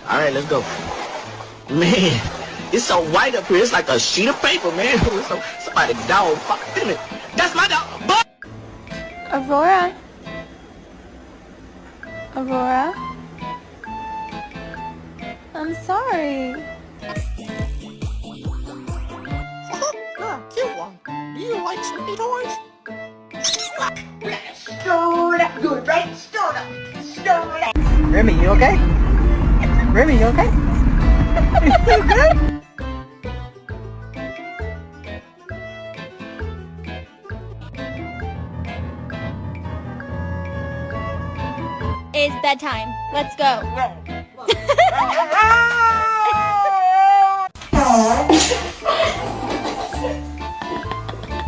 All right, let's go. Man, it's so white up here. It's like a sheet of paper, man. Somebody dog fucked in it. That's my dog. But Aurora? Aurora? I'm sorry. Cute one. Do you like sweet toys? Stir it up good, right? Stir it up. Stir it up. Remy, you okay? Remy, you okay? You good? It's bedtime. Let's go.